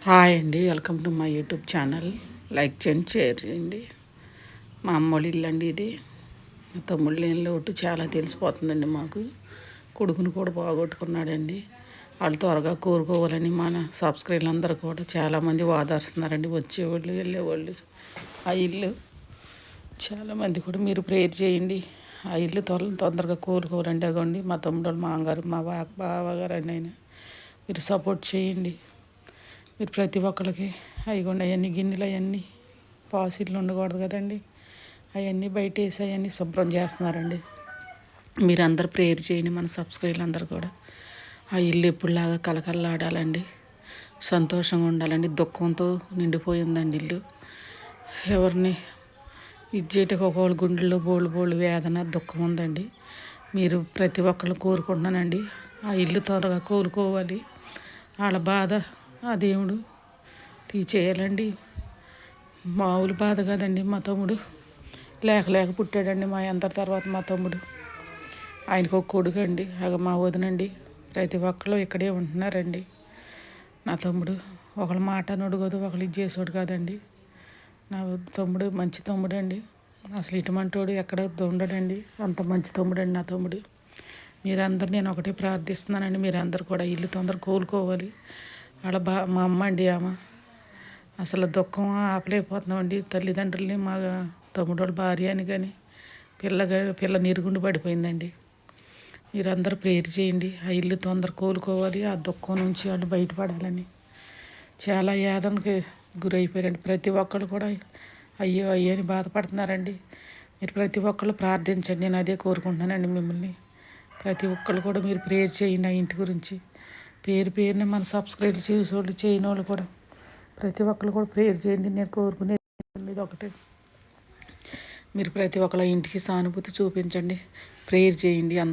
Hi అండి, welcome to my YouTube channel. Like చేయండి, share చేయండి. మా అమ్మోళ్ళ ఇల్లు అండి ఇది. మా తమ్ముళ్ళు లేని లోటు చాలా తెలిసిపోతుందండి మాకు. కొడుకుని కూడా బాగొట్టుకున్నాడండి. వాళ్ళు త్వరగా కోరుకోవాలని మన సబ్స్క్రైబర్లు అందరూ కూడా చాలామంది ఓదార్స్తున్నారండి. వచ్చేవాళ్ళు వెళ్ళేవాళ్ళు. ఆ ఇల్లు చాలామంది కూడా మీరు ప్రేయర్ చేయండి. ఆ ఇల్లు తొందరగా కోరుకోవాలండి. అగోండి మా తమ్ముడు, మా అమ్మగారు, మా బావగారు అండి. ఆయన మీరు సపోర్ట్ చేయండి. మీరు ప్రతి ఒక్కరికి అయిగోండి అవన్నీ గిన్నెలు అవన్నీ పాసిళ్ళు ఉండకూడదు కదండి. అవన్నీ బయట వేసి అవన్నీ శుభ్రం చేస్తున్నారండి. మీరందరూ ప్రేయర్ చేయండి. మన సబ్స్క్రైబర్లు అందరూ కూడా ఆ ఇల్లు ఎప్పుడులాగా కలకల్లాడాలండి, సంతోషంగా ఉండాలండి. దుఃఖంతో నిండిపోయిందండి ఇల్లు. ఎవరిని ఇచ్చేటకు ఒకళ్ళు గుండెల్లో బోళ్ళు వేదన దుఃఖం ఉందండి. మీరు ప్రతి ఒక్కళ్ళు కోరుకుంటున్నానండి ఆ ఇల్లు త్వరగా కోలుకోవాలి. వాళ్ళ బాధ ఆ దేవుడు తీసేయాలండి. మామూలు బాధ కదండి. మా తమ్ముడు లేక పుట్టాడండి. మా అందరి తర్వాత మా తమ్ముడు. ఆయనకు ఒక కొడుకు అండి. మా వదినండి. ప్రతి ఒక్కళ్ళు ఇక్కడే ఉంటున్నారండి. నా తమ్ముడు ఒకళ్ళ మాట నొడగదు, ఒకళ్ళు ఇది చేసేవాడు కాదండి. నా తమ్ముడు మంచి తమ్ముడు అండి. అసలు ఇటువంటివాడు ఎక్కడ ఉండడండి. అంత మంచి తమ్ముడు అండి నా తమ్ముడు. మీరందరూ నేను ఒకటే ప్రార్థిస్తున్నానండి. మీరందరూ కూడా ఇల్లు తొందర కోలుకోవాలి. మా అమ్మ అండి. ఆమె అసలు దుఃఖం ఆపలేకపోతున్నామండి. తల్లిదండ్రుల్ని మా తమ్ముడు వాళ్ళ భార్య అని కానీ పిల్ల నిరుగుండి పడిపోయిందండి. మీరందరూ ప్రేయర్ చేయండి. ఆ ఇల్లు తొందర కోలుకోవాలి. ఆ దుఃఖం నుంచి వాళ్ళు బయటపడాలని. చాలా యాదనకి గురైపోయారండి. ప్రతి ఒక్కళ్ళు కూడా అయ్యో అని బాధపడుతున్నారండి. మీరు ప్రతి ఒక్కళ్ళు ప్రార్థించండి. నేను అదే కోరుకుంటున్నానండి మిమ్మల్ని. ప్రతి ఒక్కళ్ళు కూడా మీరు ప్రేయర్ చేయండి ఆ ఇంటి గురించి. పేరుని మన సబ్స్క్రైబ్ చేసేవాళ్ళు చేయని వాళ్ళు కూడా ప్రతి ఒక్కరు కూడా ప్రేయర్ చేయండి. నేను కోరుకునేది ఇది ఒకటే. మీరు ప్రతి ఒక్కళ్ళ ఇంటికి సానుభూతి చూపించండి, ప్రేయర్ చేయండి. అందరూ